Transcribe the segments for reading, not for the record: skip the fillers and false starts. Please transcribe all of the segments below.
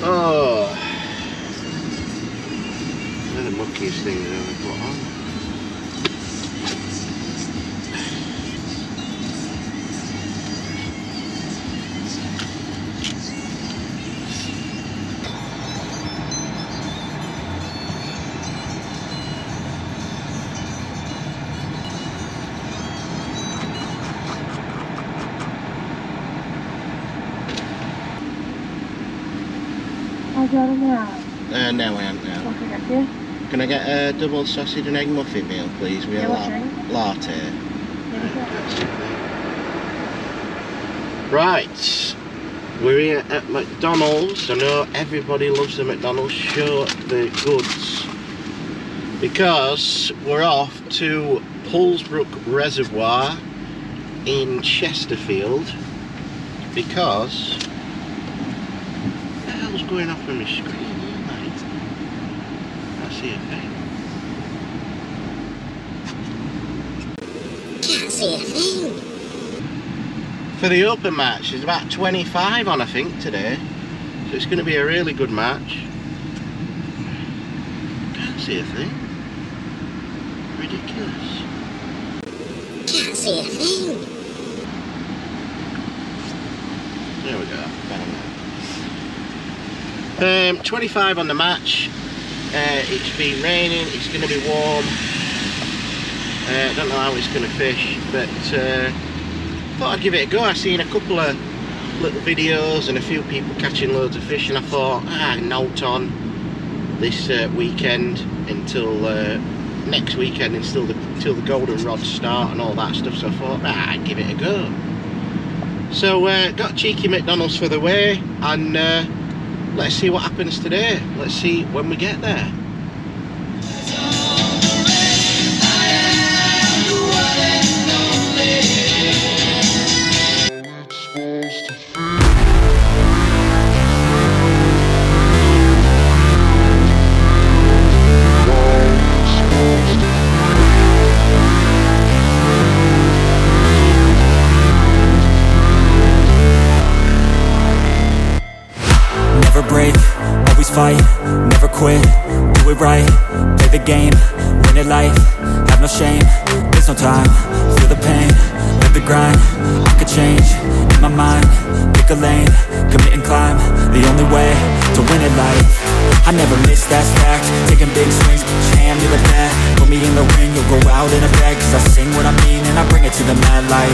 Oh, they're the muckiest things I've ever put on. No, I haven't now. Can I get a double sausage and egg muffin meal, please? With a latte. Right, we're here at McDonald's. I know everybody loves the McDonald's. Show the goods. Because we're off to PoolsBrook Reservoir in Chesterfield. Because... what the hell's going off on my screen? Can't see a thing. For the open match, there's about 25 on, I think, today. So it's going to be a really good match. Can't see a thing. Ridiculous. Can't see a thing. There we go. 25 on the match. It's been raining, it's going to be warm. I don't know how it's going to fish, but thought I'd give it a go. I've seen a couple of little videos and a few people catching loads of fish, and I thought, note on this weekend until next weekend, until the golden rods start and all that stuff. So I thought, I'd give it a go. So got cheeky McDonald's for the way, and let's see what happens today. Let's see when we get there. Never break, always fight, never quit, do it right, play the game, win it life, have no shame, there's no time, feel the pain, live the grind, I could change, in my mind, pick a lane, commit and climb, the only way to win it life. I never miss, that's fact, taking big swings, put your hand to the bat, put me in the ring, you'll go out in a bag, cause I sing what I mean and I bring it to the mad light.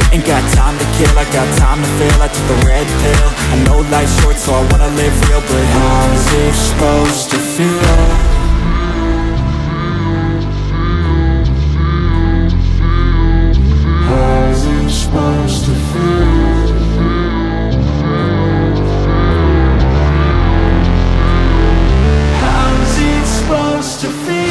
Ain't got time to kill, I got time to feel, I took the red pill, I know life's short so I wanna live real, but how's it supposed to feel? How's it supposed to feel? How's it supposed to feel?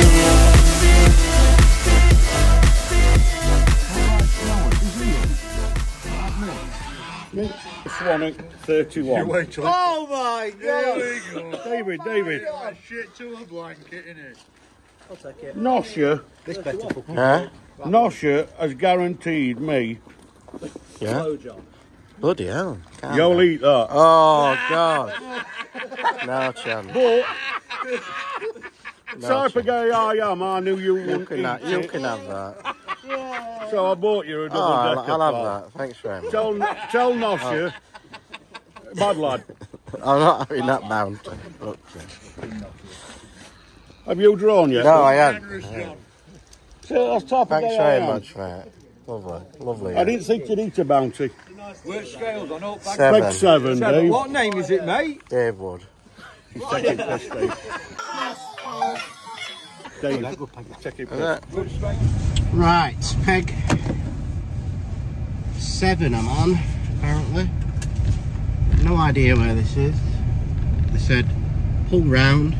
Swan 31. Oh my God! David. Oh, shit to a blanket, innit? I'll take it. Nosha, This better fucking Nosha has guaranteed me. Yeah. blowjob. Bloody hell! You'll eat that. Oh God! No chance. But No type of guy I am, I knew you wouldn't eat You it. can have that. So I bought you a double decker. I'll have that. Thanks very much. Tell Nosha, bad lad. I'm not having that bounty. Have you drawn yet? No, I haven't. So that's type of Thanks guy very I am. much, mate. Lovely. I didn't think you'd eat a bounty. Which scales on up? 7. Big 7, Dave. What name is it, mate? Dave Wood. He's taking piss, Dave. Dave, taking piss. Right, peg 7 I'm on, apparently. No idea where this is. They said pull round,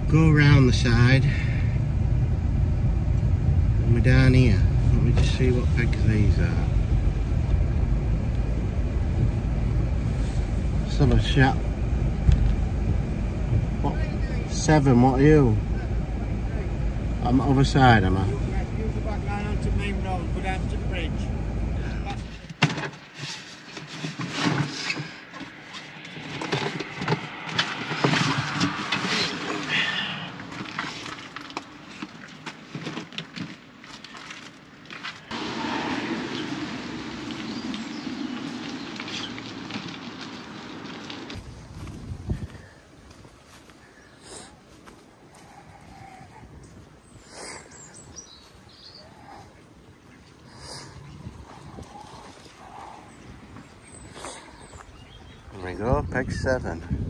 go round the side, and we're down here. Let me just see what pegs these are. Let's have a chat. What? 7, what are you? I'm other side, am I? Use the back line onto main road, go down to the bridge. There we go, peg 7.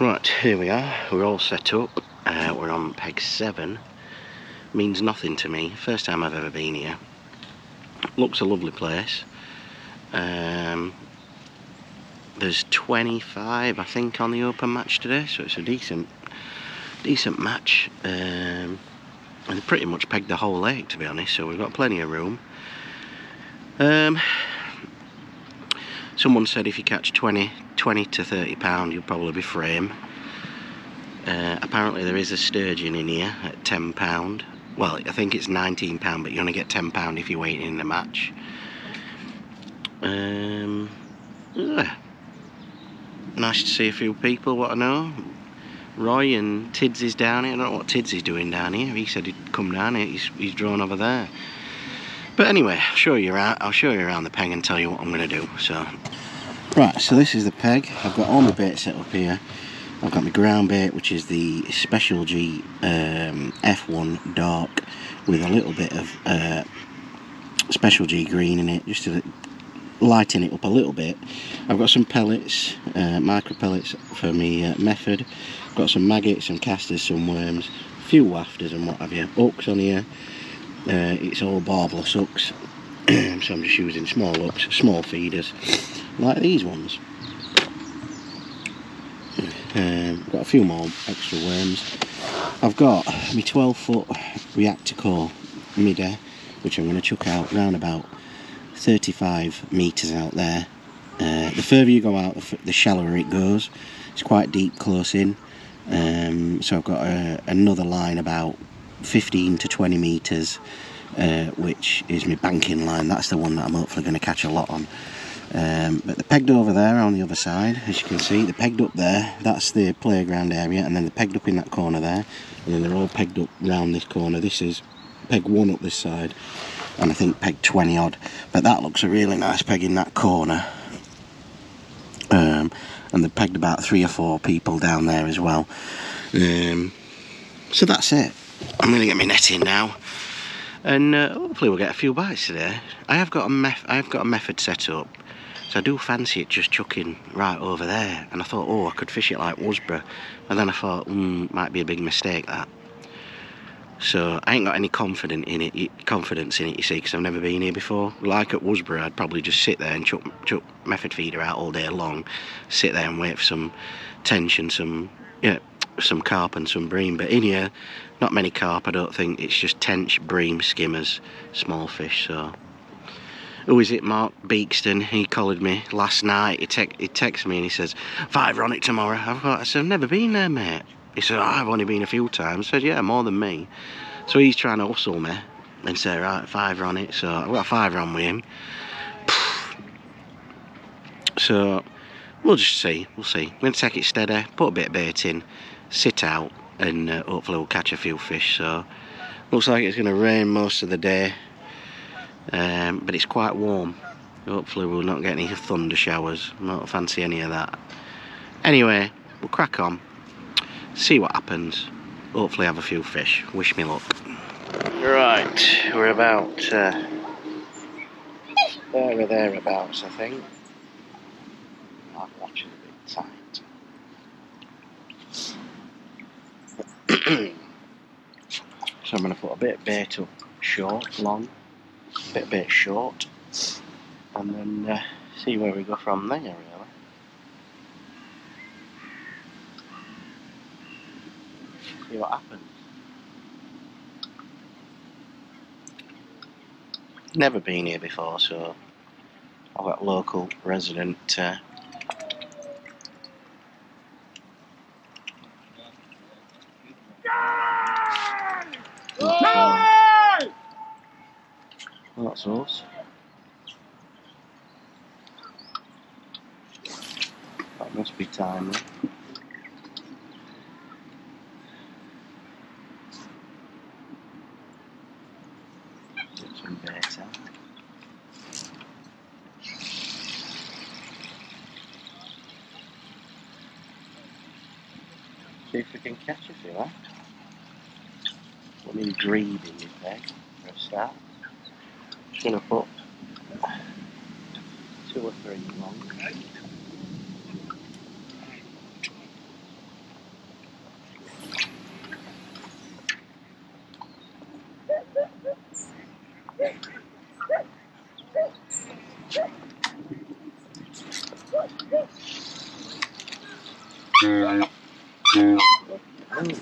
Right, here we are, we're all set up, we're on peg 7, means nothing to me, first time I've ever been here. Looks a lovely place. There's 25 I think on the open match today, so it's a decent match, and they pretty much pegged the whole lake, to be honest, so we've got plenty of room. Someone said if you catch 20 to 30 pound you'll probably be frame. Apparently there is a sturgeon in here at 10 pound. Well, I think it's 19 pound, but you only get 10 pound if you're waiting in the match. Yeah. Nice to see a few people, what I know. Roy and Tids is down here. I don't know what Tids is doing down here. He said he'd come down here. He's drawn over there. But anyway, I'll show you around the peg and tell you what I'm going to do. So, right, so this is the peg. I've got all my bait set up here. I've got my ground bait, which is the Special G F1 dark with a little bit of Special G green in it, just to lighten it up a little bit. I've got some pellets, micro pellets for my method. I've got some maggots, some casters, some worms, a few wafters and what have you. Hooks on here. It's all barbless hooks, so I'm just using small hooks, small feeders, like these ones. Got a few more extra worms. I've got my 12-foot reactor core midday, which I'm going to chuck out round about 35 metres out there. The further you go out, the shallower it goes. It's quite deep close in, so I've got another line about 15 to 20 metres, which is my banking line. That's the one that I'm hopefully going to catch a lot on. But they're pegged over there on the other side, as you can see. They're pegged up there, that's the playground area, and then they're pegged up in that corner there, and then they're all pegged up round this corner. This is peg 1 up this side, and I think peg 20 odd, but that looks a really nice peg in that corner. And they've pegged about 3 or 4 people down there as well. So that's it. I'm going to get my net in now, and hopefully we'll get a few bites today. I have got a method set up, so I do fancy it just chucking right over there. And I thought, oh, I could fish it like PoolsBrook, and then I thought, might be a big mistake that. So I ain't got any confidence in it, you see, because I've never been here before. Like at PoolsBrook, I'd probably just sit there and chuck method feeder out all day long, sit there and wait for some tension, some carp and some bream. But in here, not many carp, I don't think. It's just tench, bream, skimmers, small fish. So, who is it? Mark Beakston. He collared me last night. He texted me and he says, 5 on it tomorrow. I said, I've never been there, mate. He said, I've only been a few times. I said, yeah, more than me. So he's trying to hustle me and say, right, 5 on it. So I've got a 5 on with him. So we'll just see. We'll see. I'm going to take it steady, put a bit of bait in, sit out, and hopefully we'll catch a few fish. So looks like it's going to rain most of the day, but it's quite warm. Hopefully we'll not get any thunder showers. I don't fancy any of that. Anyway, we'll crack on, see what happens, hopefully have a few fish. Wish me luck. Right, we're about there or thereabouts, I think. I'm watching a bit tight. So I'm going to put a bit of bait up short, long, a bit of bait short, and then see where we go from there, really. See what happens. Never been here before, so I've got local resident That's us. That must be timely. Get some bait out. See if we can catch a few, huh? Let me greed in your bag for a start. Just gonna put 2 or 3 long.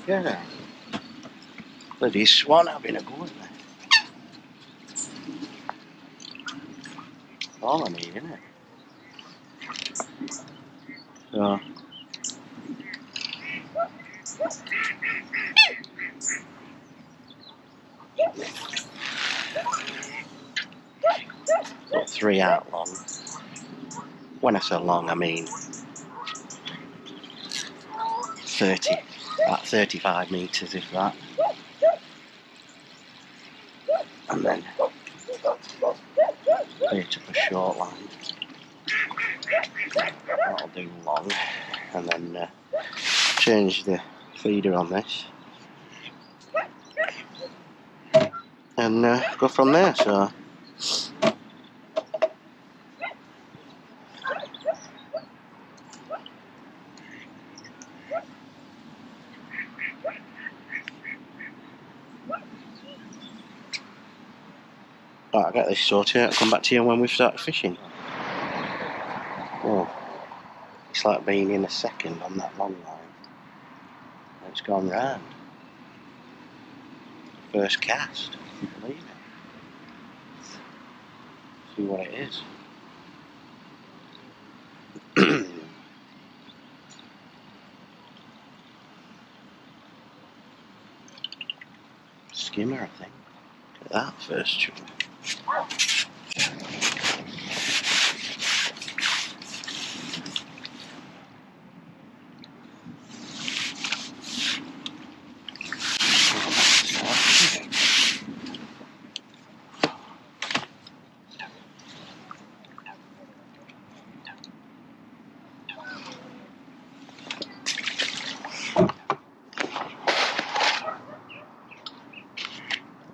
Okay. Bloody swan having a go at me. All I need, isn't it? So. Got 3 out long. When I say long, I mean 30, about 35 metres if that. And then bait up a short line. That'll do long. And then change the feeder on this. And go from there, so. Right, I'll get this sorted out and come back to you when we've started fishing. Oh, it's like being in a second on that long line. It's gone round. First cast, if you believe it. See what it is. Skimmer, I think. Look at that first chunk.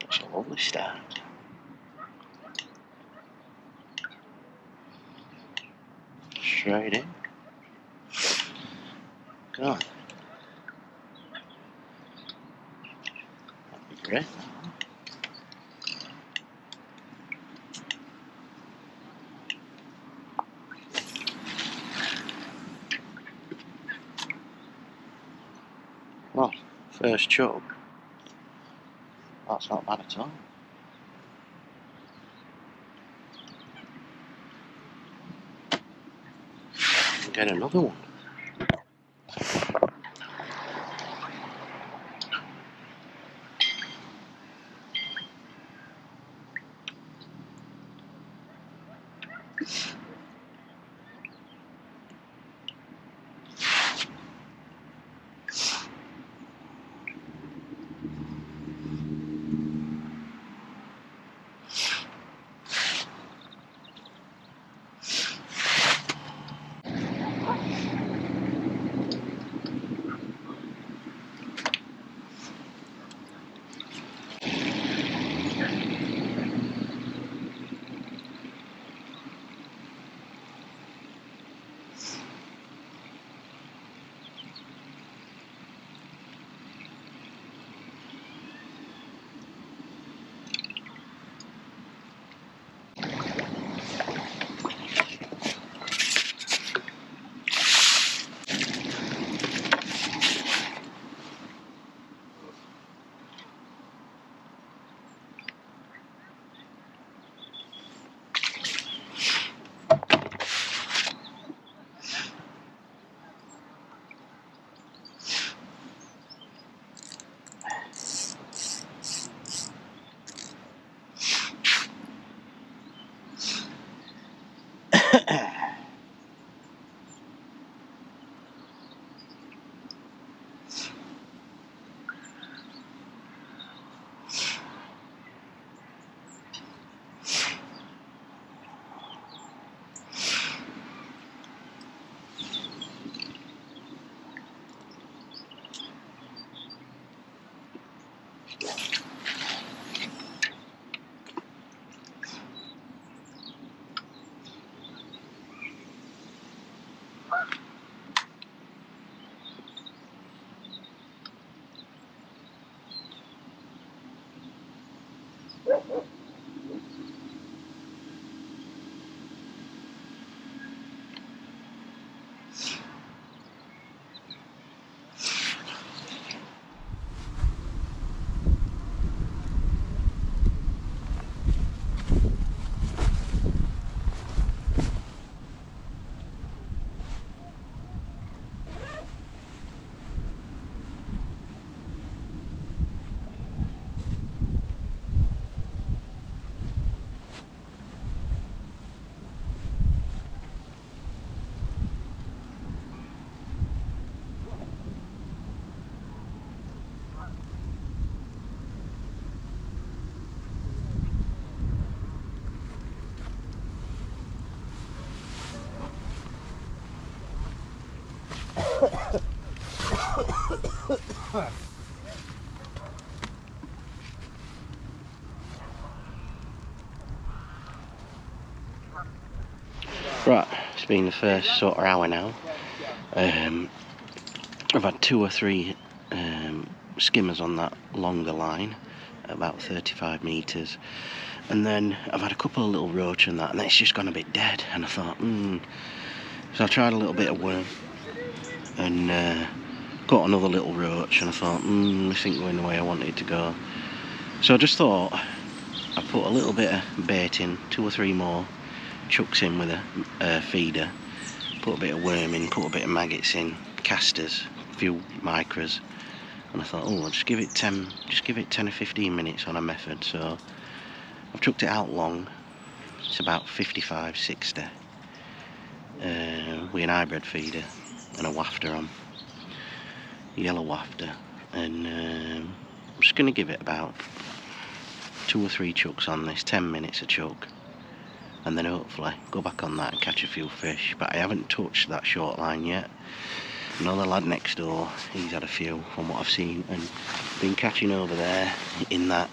That's a lovely start. Straight in. Go on. That'd be great. Well, first chub. That's not bad at all. Get another one. Right, it's been the first sort of hour now. I've had 2 or 3 skimmers on that longer line, about 35 metres, and then I've had a couple of little roach and that, and it's just gone a bit dead, and I thought, So I tried a little bit of worm, and got another little roach, and I thought, this ain't going the way I wanted it to go. So I just thought I'd put a little bit of bait in, 2 or 3 more chucks in with a feeder, put a bit of worm in, put a bit of maggots in, casters, a few micras, and I thought, I'll just give it 10 or 15 minutes on a method. So I've chucked it out long. It's about 55, 60 with an hybrid feeder and a wafter on, yellow wafter, and I'm just going to give it about 2 or 3 chucks on this, 10 minutes a chuck, and then hopefully go back on that and catch a few fish. But I haven't touched that short line yet. Another lad next door, he's had a few from what I've seen, and been catching over there in that,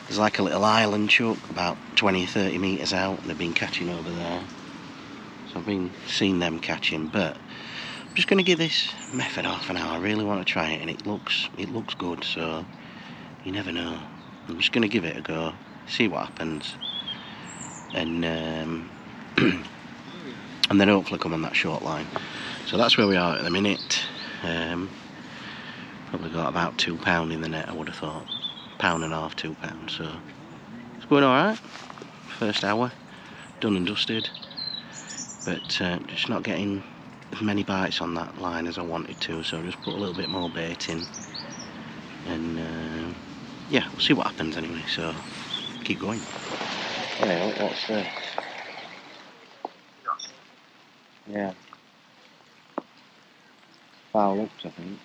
there's like a little island chuck about 20-30 metres out, and they've been catching over there. So I've been seeing them catching, but I'm just going to give this method half an hour. I really want to try it, and it looks good, so you never know. I'm just going to give it a go, see what happens, and and then hopefully come on that short line. So that's where we are at the minute. Probably got about £2 in the net, I would have thought. £1.5, £2, so it's going alright. First hour, done and dusted, but just not getting as many bites on that line as I wanted to, so I just put a little bit more bait in, and yeah, we'll see what happens anyway, so keep going. Anyway, what's this? Yeah. Foul ups, I think.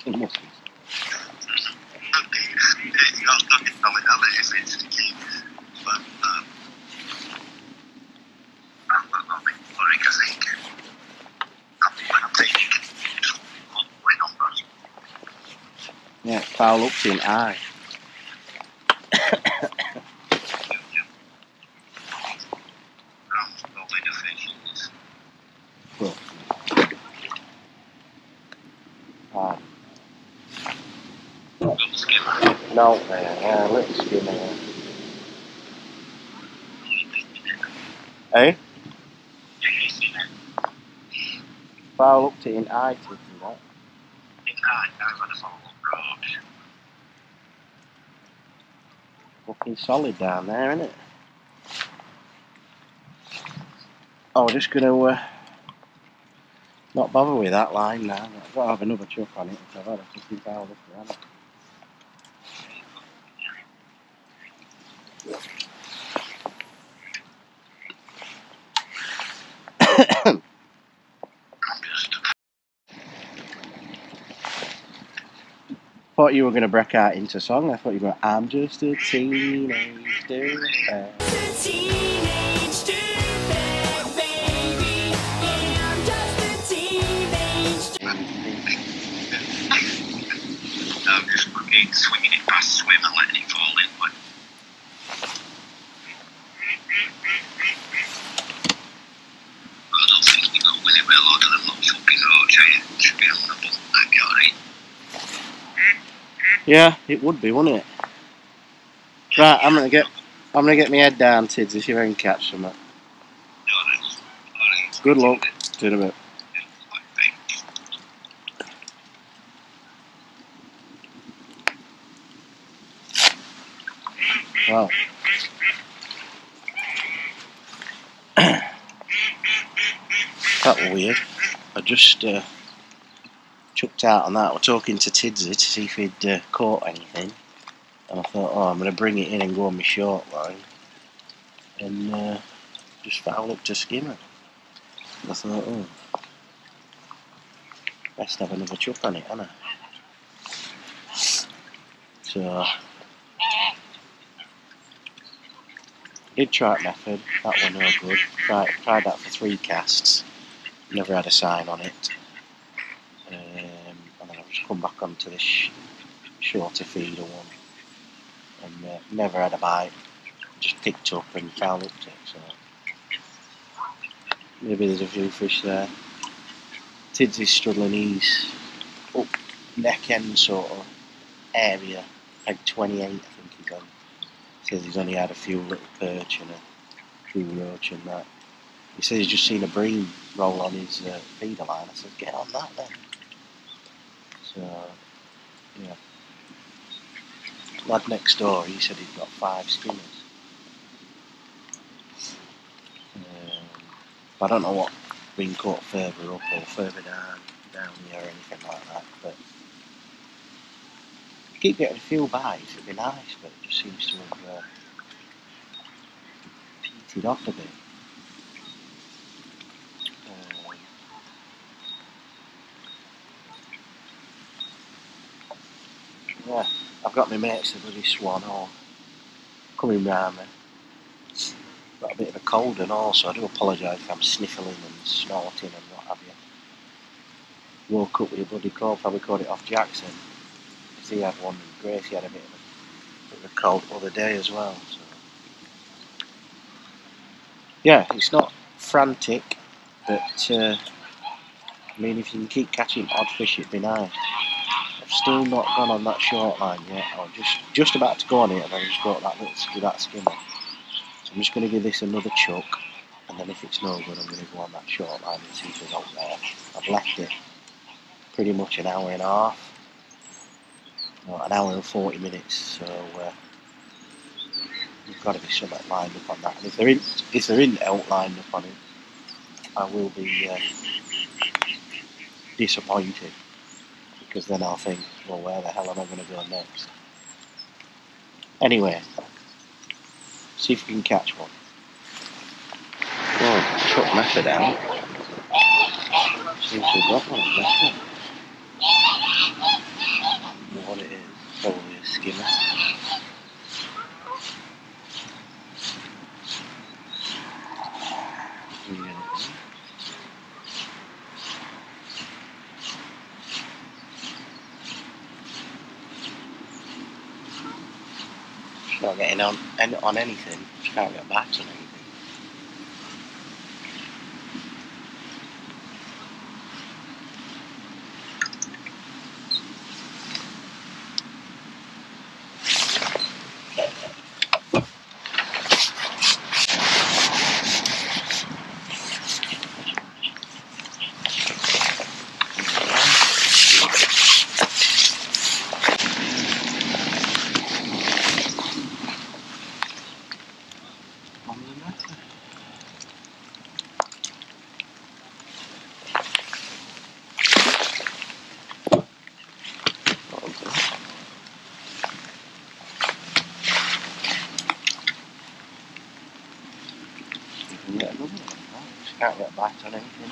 It must be. Yeah, foul ups in eye. No, man, let's skimmer. Eh? Foul up to in eye to that. Fucking solid down there, isn't it? Oh, we're just gonna not bother with that line now. I've got to have another chuck on it, so I've had a fucking foul up there. thought you were going to break out into song. I thought you were going, I'm just a teenage dirtbag. Teenage dirtbag, baby. Yeah, I'm just a teenage. I'm just fucking swinging it past swim and letting it fall in, but I don't think you go with it well harder than little fucking archer. It should be on the ball, that guy. Yeah, it would be, wouldn't it? Right, I'm gonna get my head down, Tids, if you ever can catch something. Good luck. See you in a bit. Wow. That was weird. I just chucked out on that. We're talking to Tidsy to see if he'd caught anything. And I thought, oh, I'm going to bring it in and go on my short line. And just foul up to skimmer. And I thought, oh, best have another chuck on it, hadn't I? So, did try it method. That one no good. Tried that for 3 casts. Never had a sign on it. And then I've just come back onto this shorter feeder one. And never had a bite. Just picked up and foul upped it. So maybe there's a few fish there. Tids is struggling. He's up neck end sort of area. Like 28, I think he's on. Says he's only had a few little perch and a few roach and that. He says he's just seen a bream roll on his feeder line. I said, get on that then. So, yeah. Lad next door, he said he'd got 5 skimmers. I don't know what being caught further up or further down here or anything like that. But I keep getting a few bites. It'd be nice, but it just seems to have petered off a bit. Yeah, I've got my mates, the bloody swan, all coming round me. Got a bit of a cold and all, so I do apologise if I'm sniffling and snorting and what have you. Woke up with a bloody cold, probably caught it off Jackson. Because he had one, and Gracie had a bit of a cold the other day as well. So. Yeah, it's not frantic, but I mean, if you can keep catching odd fish, it'd be nice. I've still not gone on that short line yet. I was just about to go on it, and I just got that skimmer. So I'm just going to give this another chuck, and then if it's no good, I'm going to go on that short line and see if it's out there. I've left it pretty much an hour and a half, an hour and 40 minutes. So there's got to be something lined up on that. And if there isn't out lined up on it, I will be disappointed. Because then I'll think, well, where the hell am I going to go next? Anyway, see if we can catch one. Oh, chuck method out. Seems to have got one. Method. I don't know what it is. Probably a skimmer. Not getting on anything, just can't get back on anything. Get another one. Just can't get a bite on anything.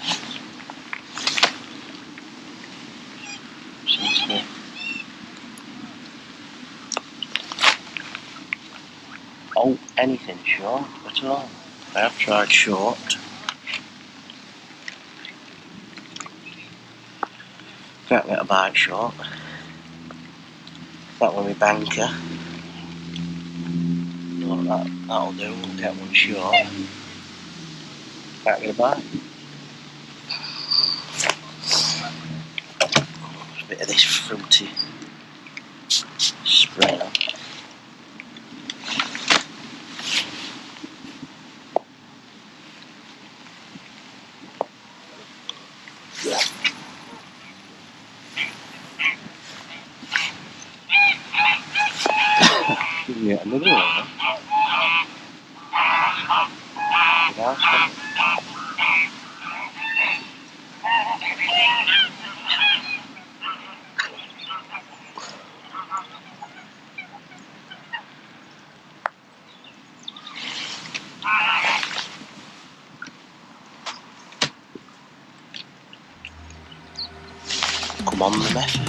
Seems to anything short at all. I have tried short. Can't get a bite short. That one with banker. No, that'll do. We'll get one short. Can't get a bite. A bit of this fruity spray on. Yeah, another one. Come on, the method.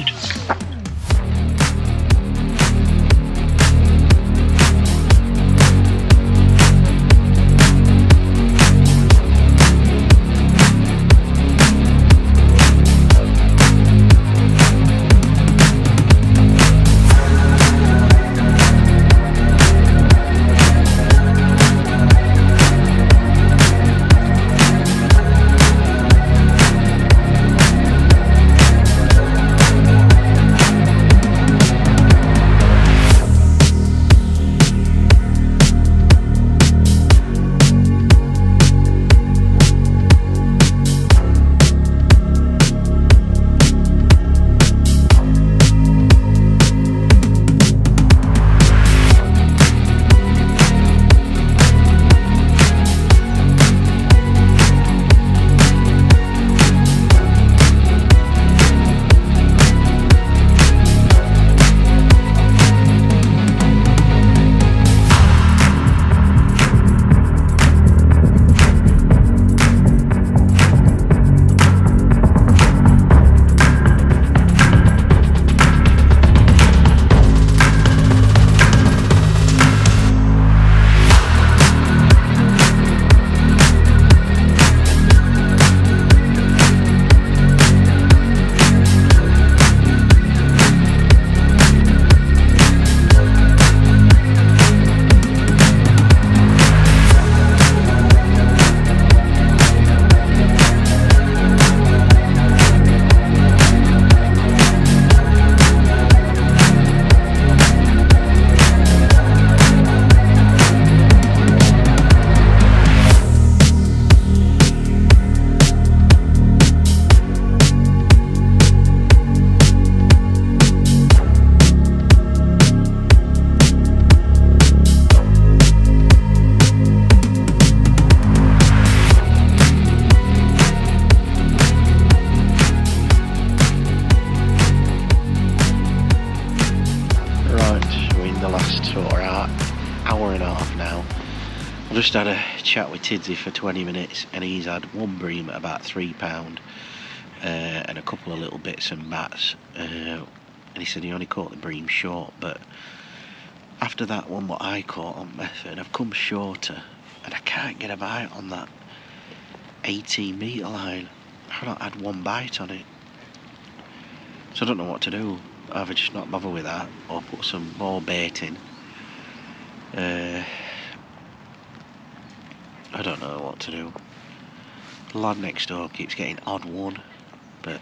Hour and a half now. I just had a chat with Tidsy for 20 minutes and he's had one bream at about £3 and a couple of little bits and bats, and he said he only caught the bream short, but after that one what I caught on method I've come shorter and I can't get a bite on that 18 metre line. I've not had one bite on it, so I don't know what to do. Either just not bother with that or put some more bait in. I don't know what to do. The lad next door keeps getting odd one, but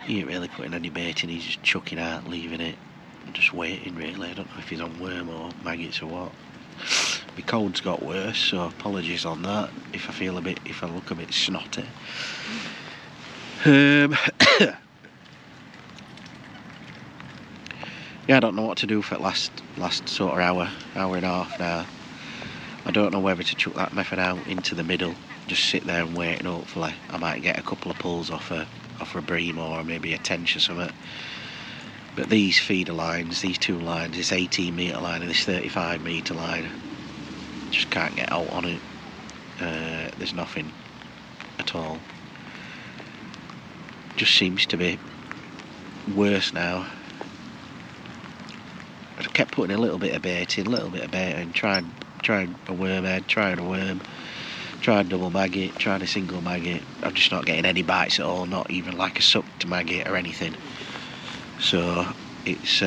he ain't really putting any bait in, he's just chucking out, leaving it, and just waiting really. I don't know if he's on worm or maggots or what. My cold's got worse, so apologies on that if I look a bit snotty. Yeah, I don't know what to do for the last sort of hour and a half now. I don't know whether to chuck that method out into the middle, just sit there and wait, and hopefully I might get a couple of pulls off a bream or maybe a tench or something. But these feeder lines, these two lines, this 18 metre line and this 35 metre line, just can't get out on it. There's nothing at all. Just seems to be worse now. I kept putting a little bit of bait in, trying a worm head, trying a worm, trying double maggot, trying a single maggot. I'm just not getting any bites at all, not even like a sucked maggot or anything. So it's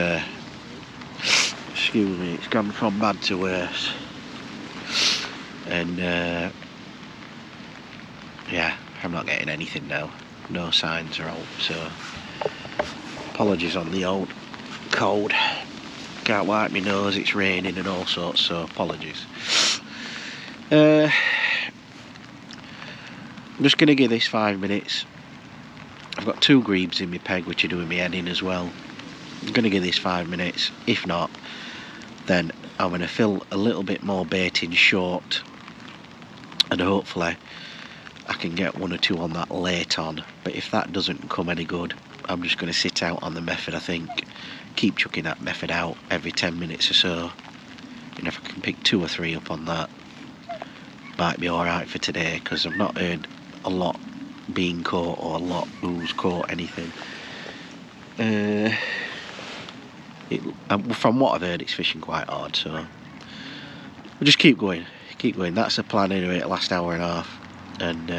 excuse me, it's gone from bad to worse. And yeah, I'm not getting anything now. No signs are out, so apologies on the old cold. Can't wipe my nose, it's raining and all sorts, so apologies. I'm just going to give this 5 minutes. I've got 2 grebes in my peg which are doing me head in as well. I'm going to give this 5 minutes. If not, then I'm going to fill a little bit more bait in short, and hopefully I can get 1 or 2 on that late on. But if that doesn't come any good, I'm just going to sit out on the method, I think. Keep chucking that method out every 10 minutes or so, and if I can pick 2 or 3 up on that, might be alright for today, because I've not heard a lot being caught or a lot who's caught anything. From what I've heard, it's fishing quite hard, so we'll just keep going. That's the plan anyway, the last hour and a half, and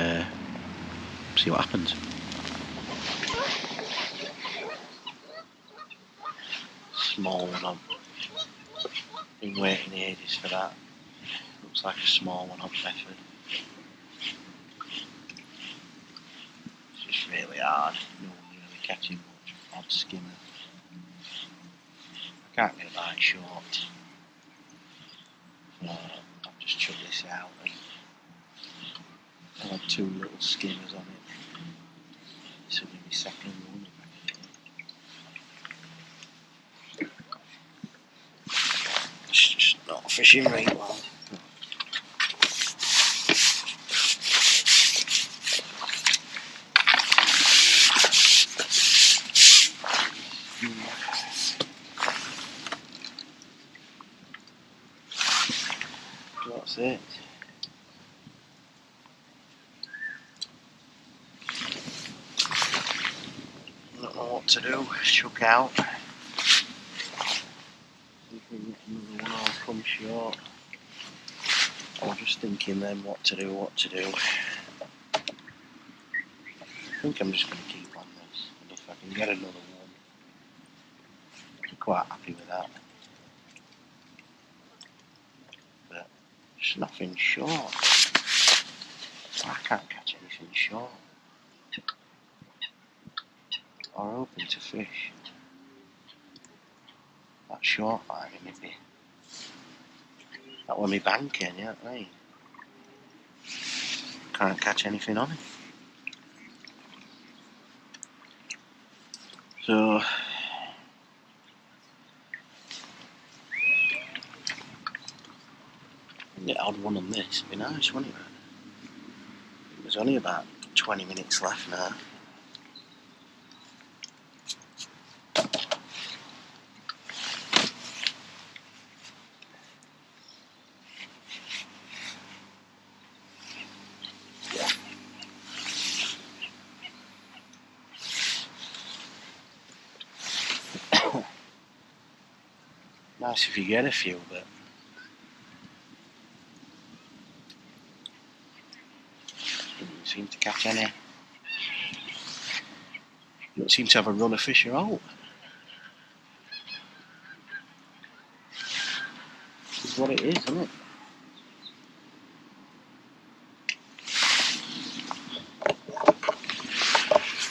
see what happens. Small one on. Been waiting ages for that. Looks like a small one on method. It's just really hard. No one really catching much. Odd skimmer. I can't get a bite short. So I'll just chuck this out and I'll have 2 little skimmers on it. This will be my second one. It's just not fishing right well. That's it. I don't know what to do. Chuck out. Another one will come short. I'm just thinking then what to do. I think I'm just going to keep on this, and if I can get another one, I'm quite happy with that. But just nothing short. I can't catch anything short. Or open to fish. That short line, maybe. That was me banking, yeah, right. Can't catch anything on it. So get odd one on this, it'd be nice, wouldn't it? There's only about 20 minutes left now. Nice if you get a few, but didn't seem to catch any. Don't seem to have a run of fish at all. This is what it is, isn't it?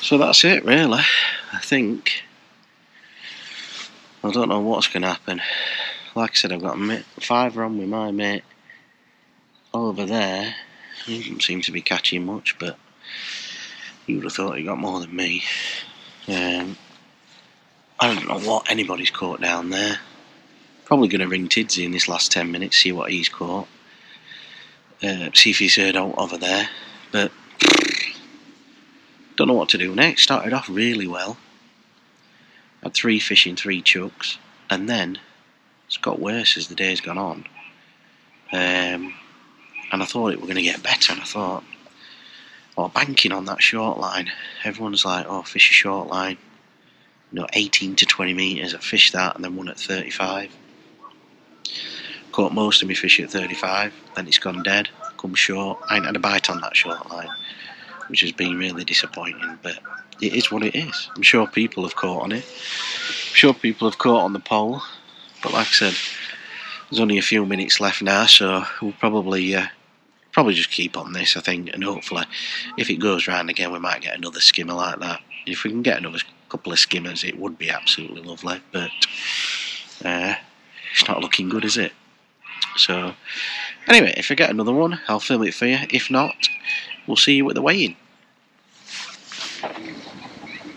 So that's it, really. I think. I don't know what's going to happen. Like I said, I've got a 5 on with my mate over there. He doesn't seem to be catching much, but you would have thought he got more than me. I don't know what anybody's caught down there. Probably going to ring Tidsy in this last 10 minutes, see what he's caught. See if he's heard out over there. But don't know what to do next. Started off really well. Had 3 fish in 3 chucks, and then it's got worse as the day's gone on. And I thought it were going to get better, and I thought, oh, banking on that short line. Everyone's like, oh, fish a short line. 18 to 20 metres. I fished that and then one at 35. Caught most of my fish at 35, then it's gone dead, come short. I ain't had a bite on that short line, which has been really disappointing, but it is what it is. I'm sure people have caught on it. I'm sure people have caught on the pole, but like I said, there's only a few minutes left now, so we'll probably just keep on this, I think, and hopefully, if it goes round again, we might get another skimmer like that. If we can get another couple of skimmers, it would be absolutely lovely, but it's not looking good, is it? So, anyway, if I get another one, I'll film it for you. If not, we'll see you at the weigh-in.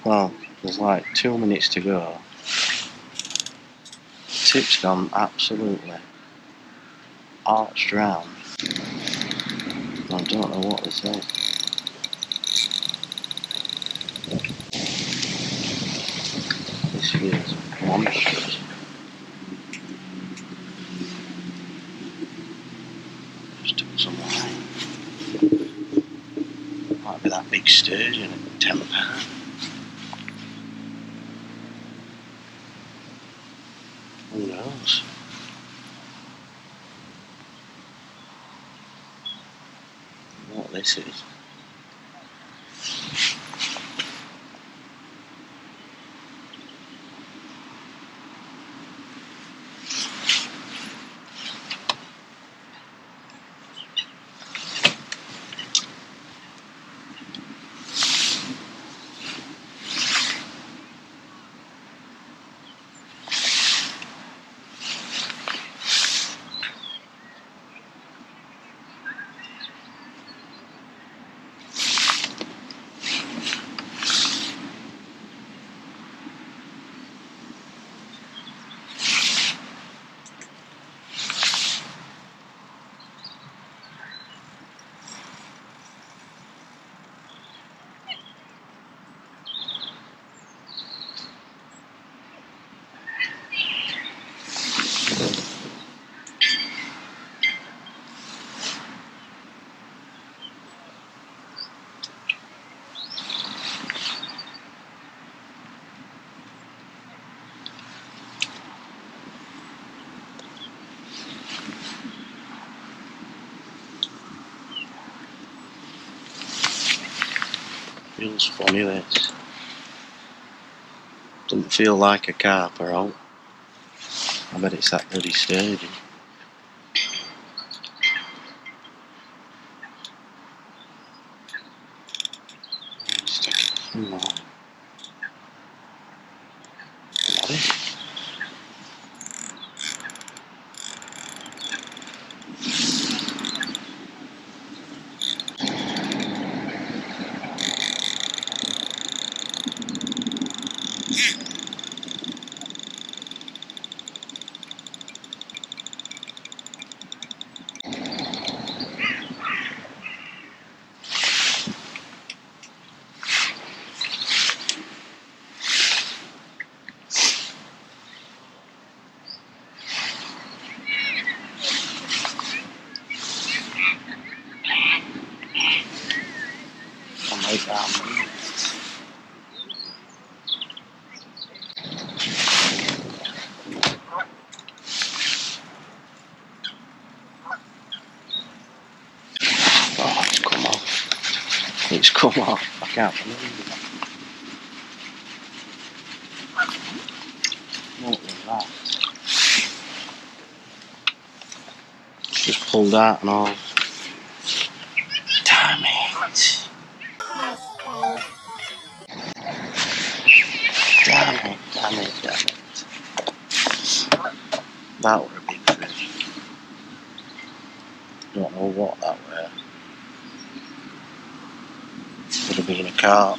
Well, there's like 2 minutes to go. Tip's gone absolutely arched round. I don't know what this is. This feels monstrous. Just took some line. Might be that big sturgeon at £10. Who knows? What this is. Feels funny, this. Doesn't feel like a carp or all. I bet it's that bloody sturgeon. Come on. Bloody. Oh, it's come off. It's come off. I can't believe it. What was that? It's just pulled out and all. Damn it. Damn it, damn it, damn it. That were a big fish. Don't know what that were. Could have been a carp.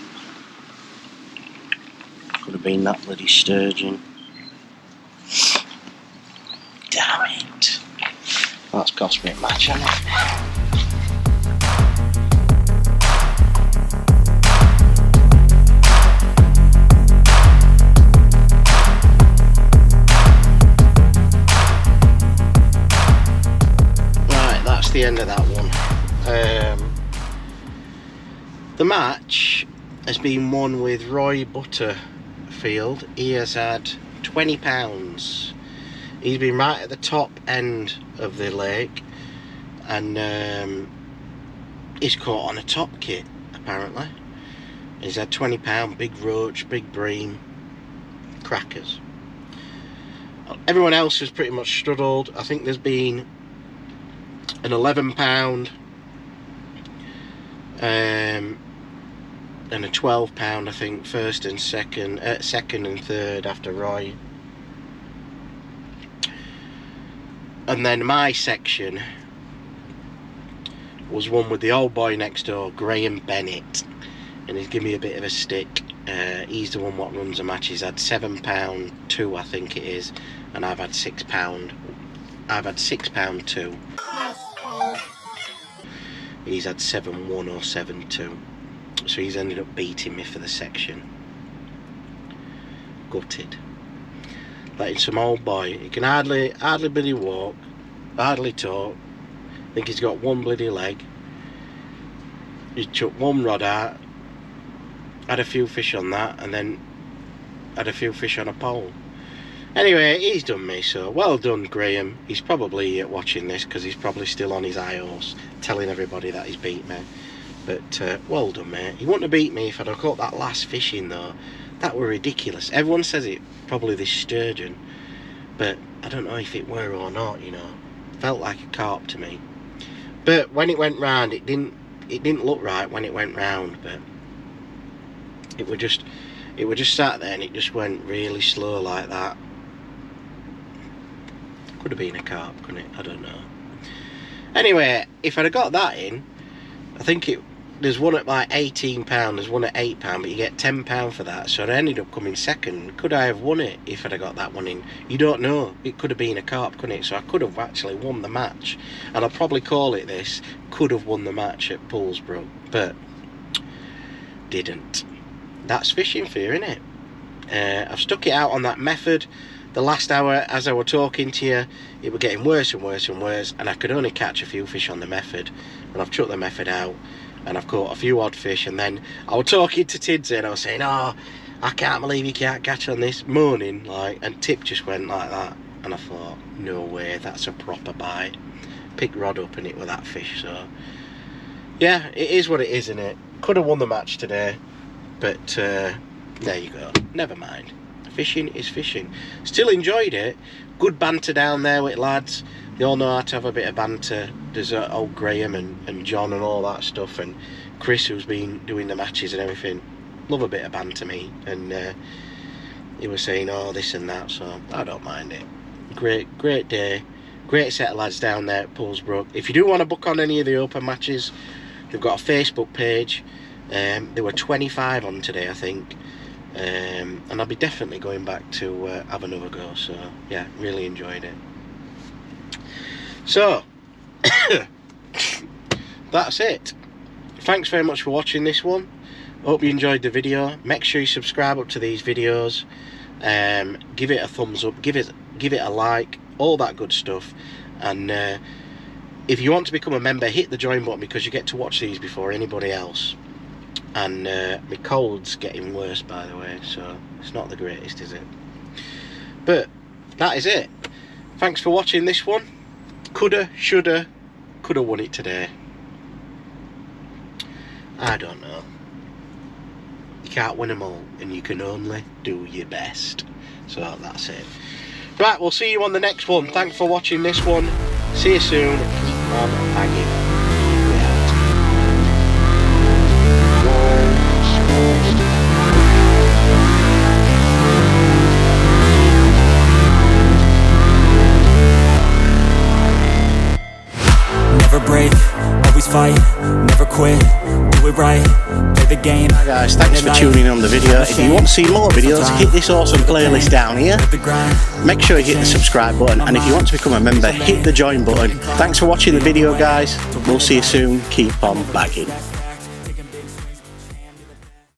Could have been that bloody sturgeon. Damn it. That's cost me a match, hasn't it? The end of that one. The match has been won with Roy Butter Chesterfield, he has had 20 pounds. He's been right at the top end of the lake, and he's caught on a top kit apparently. He's had 20 pound, big roach, big bream, crackers. Everyone else has pretty much struggled. I think there's been an 11 pound and a 12 pound, I think, first and second and third after Roy. And then my section was one with the old boy next door, Graham Bennett, and he's given me a bit of a stick. He's the one what runs the match. He's had £7.2, I think it is, and I've had £6. I've had £6.2. He's had 7.1 or 7.2, so he's ended up beating me for the section. Gutted. Letting some old boy, he can hardly bloody walk, hardly talk. I think he's got one bloody leg. He took one rod out, had a few fish on that, and then had a few fish on a pole. Anyway, he's done me, so well done, Graham. He's probably watching this because he's probably still on his high horse telling everybody that he's beat me. But well done, mate. He wouldn't have beat me if I'd have caught that last fish in, though. That were ridiculous. Everyone says it, probably this sturgeon, but I don't know if it were or not, you know. Felt like a carp to me. But when it went round, it didn't look right when it went round, but it were just sat there and it just went really slow like that. Could have been a carp, couldn't it? I don't know. Anyway, if I'd have got that in, I think there's one at like £18, there's one at £8, but you get £10 for that, so I ended up coming second. Could I have won it if I'd have got that one in? You don't know. It could have been a carp, couldn't it? So I could have actually won the match, and I'll probably call it this, could have won the match at PoolsBrook, but didn't. That's fishing for you, innit? I've stuck it out on that method. The last hour, as I were talking to you, it were getting worse and worse and worse, and I could only catch a few fish on the method, and I've chucked the method out, and I've caught a few odd fish. And then I was talking to Tidsy and I was saying, oh, I can't believe you can't catch on this, moaning, like, and tip just went like that, and I thought, no way, that's a proper bite. Picked rod up and it with that fish. So yeah, it is what it is, isn't it? Could have won the match today, but there you go, never mind. Fishing is fishing. Still enjoyed it. Good banter down there with lads. They all know how to have a bit of banter. There's old Graham and John and all that stuff, and Chris, who's been doing the matches and everything. Love a bit of banter, me. And he was saying, oh, this and that, so I don't mind it. Great day. Great set of lads down there at PoolsBrook. If you do want to book on any of the open matches, they've got a Facebook page. There were 25 on today, I think. And I'll be definitely going back to have another go. So yeah, really enjoyed it. So that's it. Thanks very much for watching this one. Hope you enjoyed the video. Make sure you subscribe up to these videos. Give it a thumbs up, give it a like, all that good stuff. And if you want to become a member, hit the join button, because you get to watch these before anybody else. And my cold's getting worse, by the way, so it's not the greatest, is it? But that is it. Thanks for watching this one. Coulda, shoulda, coulda won it today. I don't know. You can't win them all, and you can only do your best. So that's it. Right, we'll see you on the next one. Thanks for watching this one. See you soon. Keep on bagging. Break, always fight, never quit, do it right, play the game. Hi guys, thanks for tuning in on the video. If you want to see more videos, hit this awesome playlist down here. Make sure you hit the subscribe button, and if you want to become a member, hit the join button. Thanks for watching the video, guys. We'll see you soon. Keep on bagging.